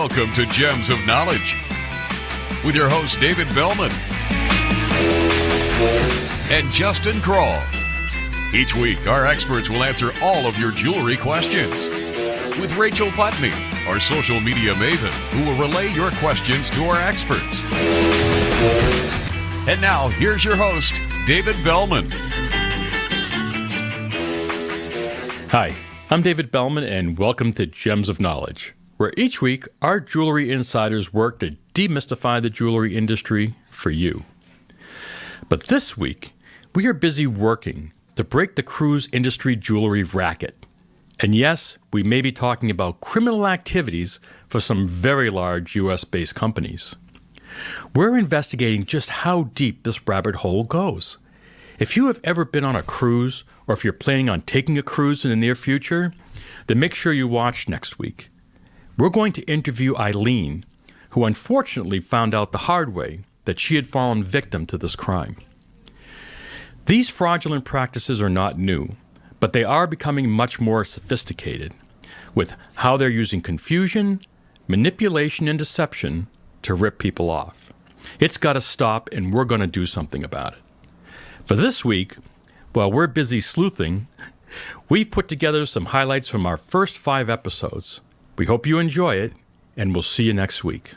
Welcome to Gems of Knowledge with your host, David Bellman and Justin Kroll. Each week, our experts will answer all of your jewelry questions with Rachel Putney, our social media maven, who will relay your questions to our experts. And now, here's your host, David Bellman. Hi, I'm David Bellman, and welcome to Gems of Knowledge, where each week our jewelry insiders work to demystify the jewelry industry for you. But this week, we are busy working to break the cruise industry jewelry racket. And yes, we may be talking about criminal activities for some very large U.S.-based companies. We're investigating just how deep this rabbit hole goes. If you have ever been on a cruise, or if you're planning on taking a cruise in the near future, then make sure you watch next week. We're going to interview Eileen, who unfortunately found out the hard way that she had fallen victim to this crime. These fraudulent practices are not new, but they are becoming much more sophisticated with how they're using confusion, manipulation, and deception to rip people off. It's got to stop, and we're going to do something about it. For this week, while we're busy sleuthing, we've put together some highlights from our first 5 episodes. We hope you enjoy it, and we'll see you next week.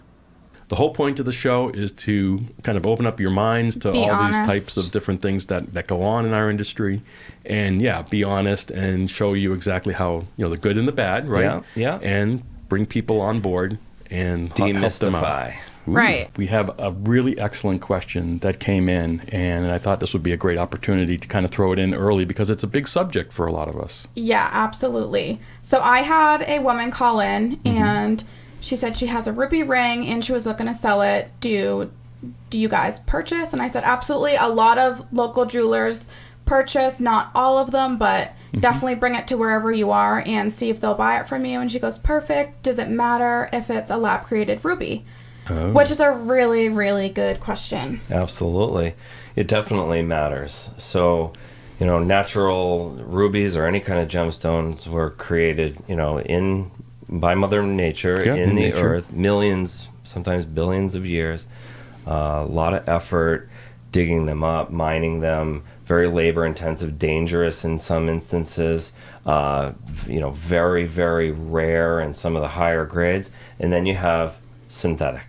The whole point of the show is to kind of open up your minds to all these types of different things that go on in our industry. And be honest and show you exactly how, the good and the bad, right? Yeah. And bring people on board and help them out. Ooh, right. We have a really excellent question that came in, and I thought this would be a great opportunity to kind of throw it in early because it's a big subject for a lot of us. Yeah, absolutely. So I had a woman call in, and she said she has a ruby ring, and she was looking to sell it. Do you guys purchase? And I said, absolutely. A lot of local jewelers purchase, not all of them, but definitely bring it to wherever you are and see if they'll buy it from you. And she goes, perfect. Does it matter if it's a lab-created ruby? Oh. Which is a really, really good question. Absolutely. It definitely matters. So, natural rubies or any kind of gemstones were created, by Mother Nature in the earth, millions, sometimes billions of years. A lot of effort digging them up, mining them, very labor-intensive, dangerous in some instances, very, very rare in some of the higher grades. And then you have synthetic.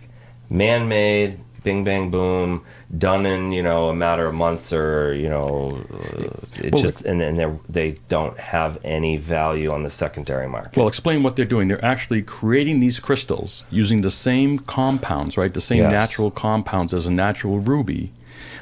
Man-made, bing, bang, boom, done in, a matter of months or, they don't have any value on the secondary market. Well, explain what they're doing. They're actually creating these crystals using the same compounds, right? The same natural compounds as a natural ruby,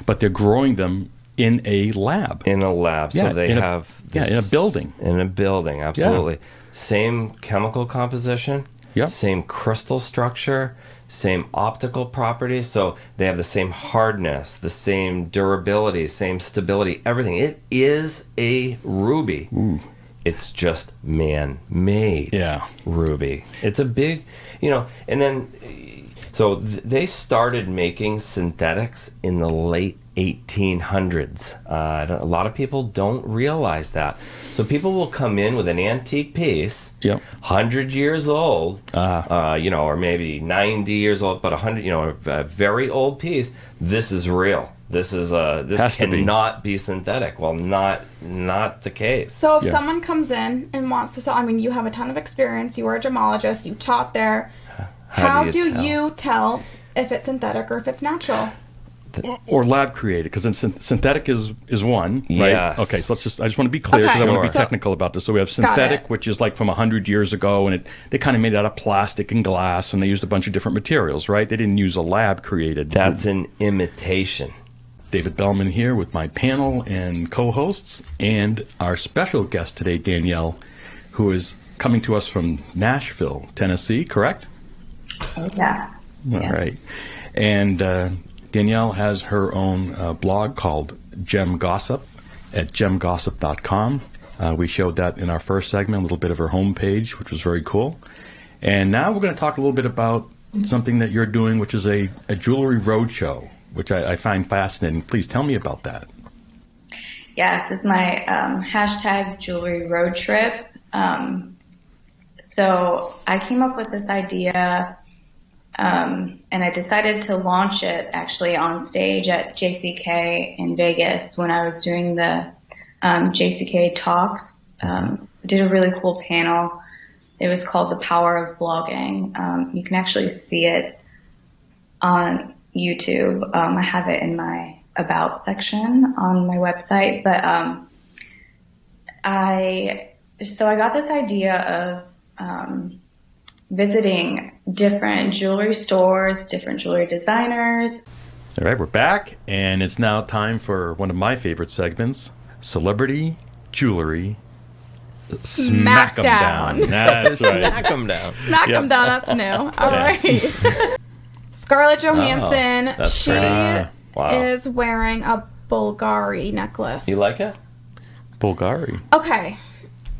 but they're growing them in a lab. In a lab. So they have... in a building. In a building, absolutely. Yeah. Same chemical composition, same crystal structure, same optical properties, so they have the same hardness, the same durability, same stability, everything. It is a ruby. Ooh. It's just man-made ruby. It's a big, and then, so they started making synthetics in the late 1800s. A lot of people don't realize that. So people will come in with an antique piece, 100 years old, or maybe 90 years old, but 100, a very old piece. This is real. This cannot be synthetic. Well, not the case. So if someone comes in and wants to sell, you have a ton of experience. You are a gemologist. You taught there. How do you tell if it's synthetic or if it's natural? Or lab created, because synthetic is one, right? Yes. Okay, so I just want to be clear because I want to be technical about this. So we have synthetic, which is like from 100 years ago, and they kind of made it out of plastic and glass, and they used a bunch of different materials, right? They didn't use a lab created. That's an imitation. David Bellman here with my panel and co-hosts, and our special guest today, Danielle, who is coming to us from Nashville, Tennessee, correct? Yeah. All right. And Danielle has her own blog called Gem Gossip at gemgossip.com. We showed that in our first segment, a little bit of her homepage, which was very cool. And now we're going to talk a little bit about something that you're doing, which is a jewelry roadshow, which I find fascinating. Please tell me about that. Yes, it's my hashtag jewelry road trip. So I came up with this idea And I decided to launch it actually on stage at JCK in Vegas when I was doing the JCK talks. Did a really cool panel. It was called The Power of Blogging. You can actually see it on YouTube. I have it in my About section on my website. But I got this idea of visiting different jewelry stores, different jewelry designers. All right, we're back, and it's now time for one of my favorite segments, Celebrity Jewelry Smack 'em down. That's right. Smack 'em down. Smack them down. That's new. All right. Scarlett Johansson. that's She pretty. Wow. is wearing a Bulgari necklace. You like it? Bulgari. Okay.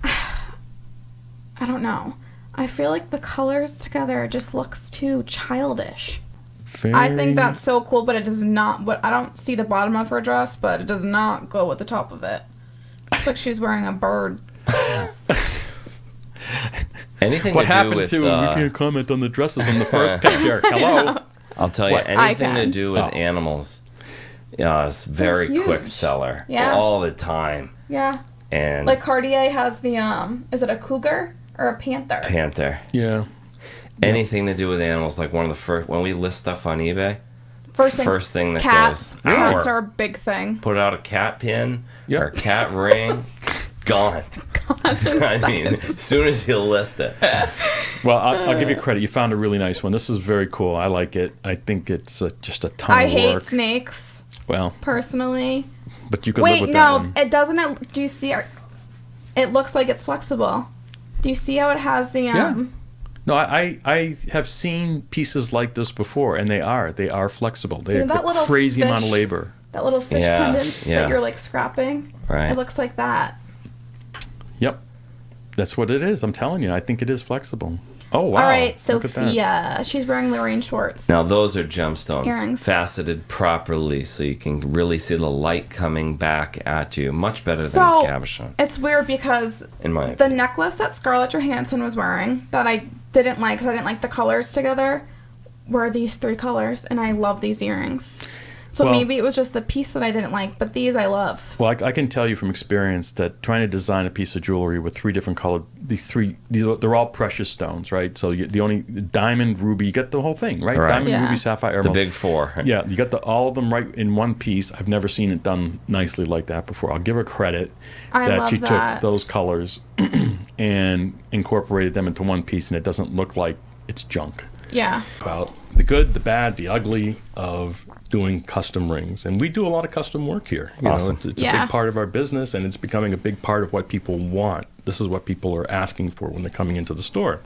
I don't know. I feel like the colors together just looks too childish. I think that's so cool, but it does not. But I don't see the bottom of her dress, but it does not go with the top of it. It's like she's wearing a bird. Anything What to do happened with, to we can't comment on the dresses on the first picture. Hello. I'll tell you, What? anything to can. do with animals, it's very huge. quick seller. Yeah. All the time. Yeah. And Like Cartier has the is it a cougar or a panther? panther. Yeah. Anything to do with animals, like one of the first, when we list stuff on eBay, First thing that cats. goes, Cats "Ow." are a big thing. Put out a cat pin Yep. or a cat ring, gone. I mean, as soon as you list it. Well, I'll give you credit. You found a really nice one. This is very cool. I like it. I think it's just a ton I of hate work. snakes Well, personally. but you could live Wait, with that no, one. it doesn't. Do you see? It looks like it's flexible. Do you see how it has the Yeah. No, I have seen pieces like this before, and they are flexible. They're Dude, that the little crazy amount of fish- labor. that little fish Yeah, pendant yeah. that you're like scrapping? Right. It looks like that. Yep, that's what it is. I'm telling you, I think it is flexible. Oh wow! All right, Look at that. Sophia. She's wearing Lorraine Schwartz. Now, those are gemstones, Earrings. faceted properly so you can really see the light coming back at you. Much better So than cabochon, it's weird because in my the opinion. necklace that Scarlett Johansson was wearing that I didn't like because I didn't like the colors together were these three colors, and I love these earrings. So Well- maybe it was just the piece that I didn't like, but these I love. Well, I can tell you from experience that trying to design a piece of jewelry with three different colored, they're all precious stones, right? So the only diamond, ruby, you get the whole thing, right? Right. Diamond, Yeah. ruby, sapphire, The emerald. big four. Yeah, you got all of them right in one piece. I've never seen it done nicely like that before. I'll give her credit I that love she that. took those colors and incorporated them into one piece, and it doesn't look like it's junk. Yeah. About the good, the bad, the ugly of doing custom rings. And we do a lot of custom work here. You know, Awesome. it's a Yeah. big part of our business, and it's becoming a big part of what people want. This is what people are asking for when they're coming into the store.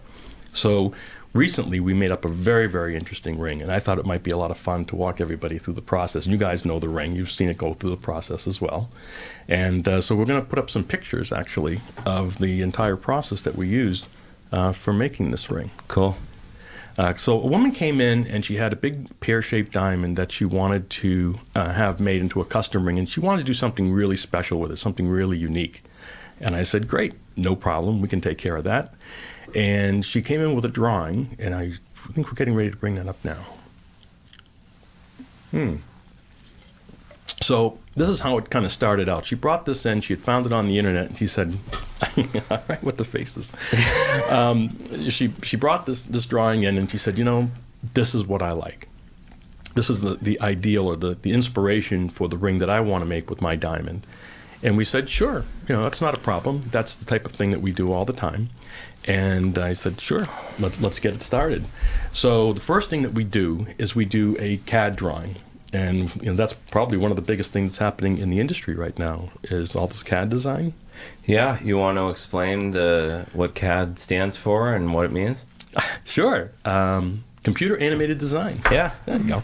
So recently we made up a very, very interesting ring, and I thought it might be a lot of fun to walk everybody through the process. And you guys know the ring. You've seen it go through the process as well. And so we're going to put up some pictures, actually, of the entire process that we used for making this ring. Cool. So a woman came in and she had a big pear-shaped diamond that she wanted to have made into a custom ring, and she wanted to do something really special with it, something really unique. And I said, great, no problem, we can take care of that. And she came in with a drawing, and I think we're getting ready to bring that up now. So this is how it kind of started out. She brought this in, she had found it on the internet, and she said, all right with the faces. She brought this drawing in, and she said, you know, this is what I like. This is the ideal or the inspiration for the ring that I want to make with my diamond. And we said, sure, you know, that's not a problem. That's the type of thing that we do all the time. And I said, sure, let's get it started. So the first thing that we do is we do a CAD drawing. And you know, that's probably one of the biggest things that's happening in the industry right now is all this CAD design. Yeah, you want to explain what CAD stands for and what it means? Sure. Computer animated design. Yeah. There you go.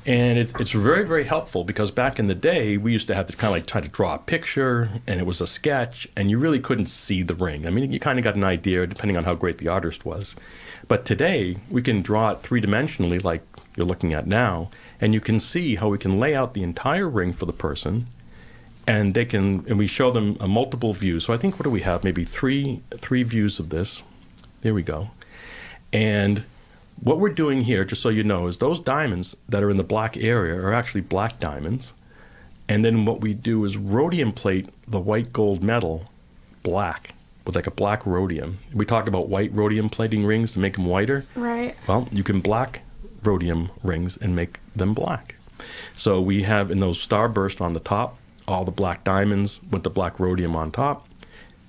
And it's very, very helpful because back in the day, we used to have to kind of like try to draw a picture, and it was a sketch, and you really couldn't see the ring. I mean, you kind of got an idea depending on how great the artist was. But today, we can draw it three-dimensionally like you're looking at now, and you can see how we can lay out the entire ring for the person, and we show them multiple views. So I think, what do we have? Maybe three views of this. There we go. And what we're doing here, just so you know, is those diamonds that are in the black area are actually black diamonds. And then what we do is rhodium plate the white gold metal black with like a black rhodium. We talk about white rhodium plating rings to make them whiter. Right. Well, you can black rhodium rings and make them black. So we have in those starburst on the top, all the black diamonds with the black rhodium on top.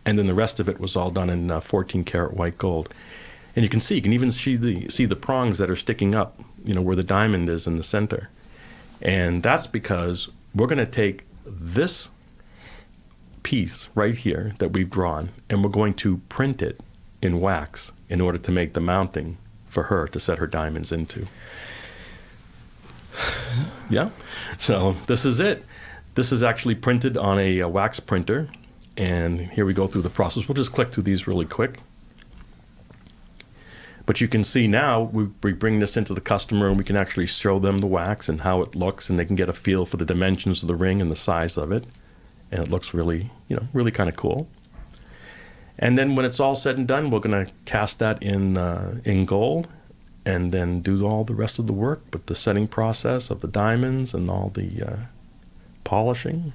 And then the rest of it was all done in 14 karat white gold. And you can even see the prongs that are sticking up, where the diamond is in the center. And that's because we're going to take this piece right here that we've drawn, and we're going to print it in wax in order to make the mounting for her to set her diamonds into. Yeah. So this is it. This is actually printed on a wax printer. And here we go through the process. We'll just click through these really quick. But you can see now we bring this into the customer and we can actually show them the wax and how it looks, and they can get a feel for the dimensions of the ring and the size of it. And it looks really, really kind of cool. And then when it's all said and done, we're going to cast that in gold and then do all the rest of the work with the setting process of the diamonds and all the polishing.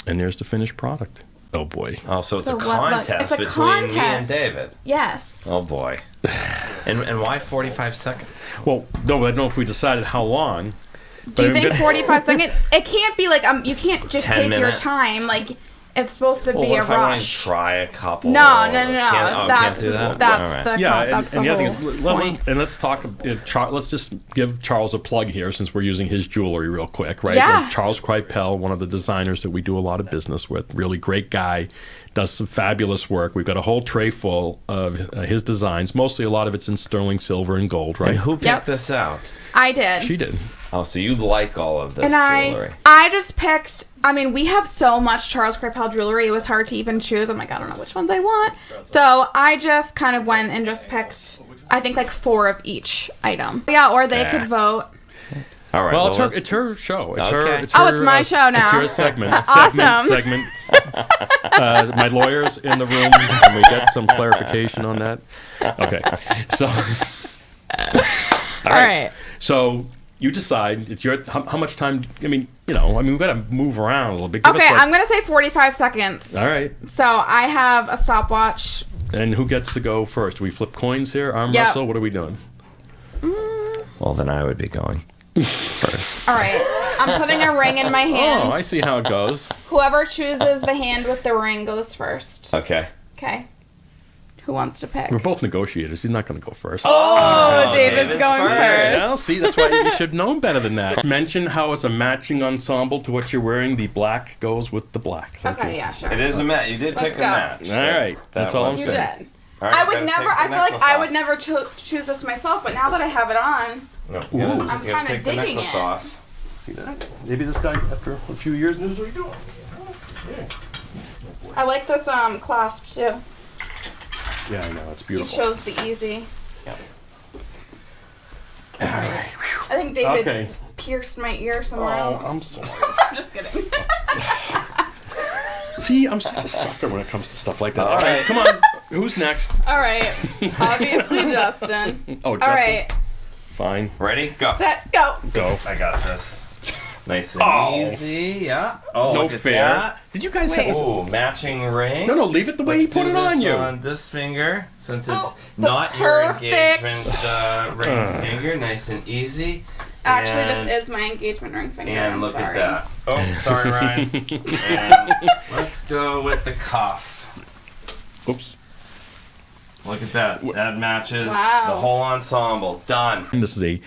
And there's the finished product. Oh boy. Oh, so it's So a contest it's a between me and contest. David. Yes. Oh boy. And why 45 seconds? Well, no, I don't know if we decided how long. Do you think 45 seconds? It can't be like you can't just 10 take your minutes. time. Like it's supposed to Well, be what a if I want to rush. try a couple? No. Can't do that? That's All right. the Yeah, that's and the the other whole thing, point. let's talk. Let's just give Charles a plug here, since we're using his jewelry real quick, right? Yeah. Like Charles Kreipel, one of the designers that we do a lot of business with, really great guy, does some fabulous work. We've got a whole tray full of his designs. Mostly, a lot of it's in sterling silver and gold, right? And who picked Yep. this out? I did. She did. Oh, so you like all of this And jewelry? I just picked. I mean, we have so much Charles Kreipel jewelry. It was hard to even choose. I'm like, I don't know which ones I want. So I just kind of went and just picked. I think like 4 of each item. Yeah, or they could vote. All right. Well, let's- it's her show. It's Okay. her. Oh, it's my show now. It's your segment. Awesome. Segment. My lawyer's in the room. Can we get some clarification on that? Okay. So. All right. So you decide. It's your. How much time? I mean, we've got to move around a little bit. Give Okay, us like- I'm gonna say 45 seconds. All right. So I have a stopwatch. And who gets to go first? Do we flip coins here? Arm Yep. wrestle? What are we doing? Well, then I would be going first. All right. I'm putting a ring in my hand. Oh, I see how it goes. Whoever chooses the hand with the ring goes first. Okay. Okay. Who wants to pick? We're both negotiators. He's not going to go first. Oh, David's David's going first. first. Well, see, that's why you should have known better than that. Mention how it's a matching ensemble to what you're wearing. The black goes with the black. Thank Okay, you. yeah, sure. It is a match. You did Let's pick a go. match. All right. That's all I'm You saying. did. All right, I would gotta never. take the I feel like necklace I off. would never choose this myself, but now that I have it on, No, you gotta, Ooh. you I'm gotta kinda take the digging necklace it. off. See that? Maybe this guy, after a few years, knows what he's doing. I like this clasp too. Yeah, I know. It's You beautiful. chose the easy. All right. I think David Okay. pierced my ear somewhere Oh, else. I'm sorry. I'm just kidding. See, I'm such a sucker when it comes to stuff like that. All right. Come on. Who's next? All right. Obviously, Justin. Oh, Justin. All right. Fine. Ready? Go. Set. Go. Go. I got this. Nice and Oh. easy. Yeah. Oh, No look at fair. that. Did you guys Wait. have this? Ooh, matching ring. No, leave it the way he Let's put do it on this you. on this finger, since it's Oh, the not your perfect- engagement ring finger. Nice and easy. Actually, And- this is my engagement ring finger. And I'm look sorry. at that. Oh, sorry, Ryan. And let's go with the cuff. Oops. Look at that. That matches Wow. the whole ensemble. Done. This is a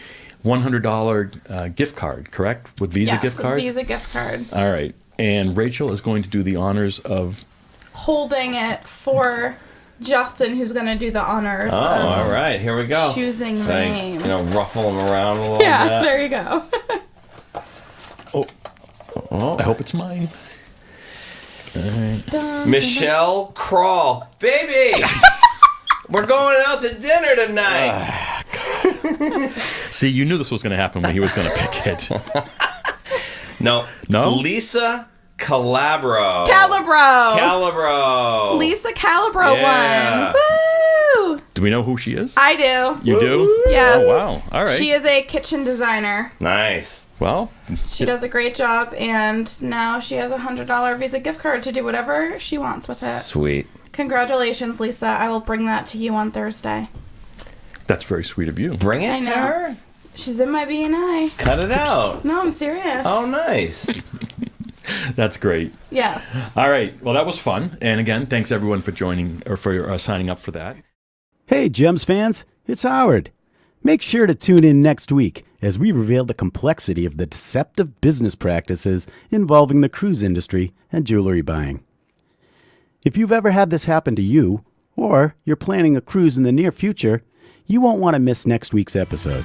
$100 gift card, correct? With Visa Yes, gift card? Visa gift card. All right. And Rachel is going to do the honors of... Holding it for Justin, who's going to do the honors Oh, of all right. Here we go. choosing the Thank- name. ruffle them around a little Yeah, bit. there you go. Oh, I hope it's mine. All right. Michelle Crawl. Baby! We're going out to dinner tonight. See, you knew this was going to happen when he was going to pick it. No. No? Lisa Calabro. Calabro. Calabro. Lisa Calabro Yeah. won. Woo! Do we know who she is? I do. You do? Yes. Oh, wow. All right. She is a kitchen designer. Nice. Well, She does a great job, and now she has a $100 Visa gift card to do whatever she wants with it. Sweet. Congratulations, Lisa. I will bring that to you on Thursday. that's very sweet of you. Bring I it to know. her. She's in my B&I. Cut it out. No, I'm serious. Oh, nice. That's great. Yes. All right. Well, that was fun. And again, thanks everyone for joining or for signing up for that. Hey, Gems fans, it's Howard. Make sure to tune in next week as we reveal the complexity of the deceptive business practices involving the cruise industry and jewelry buying. If you've ever had this happen to you, or you're planning a cruise in the near future, you won't want to miss next week's episode.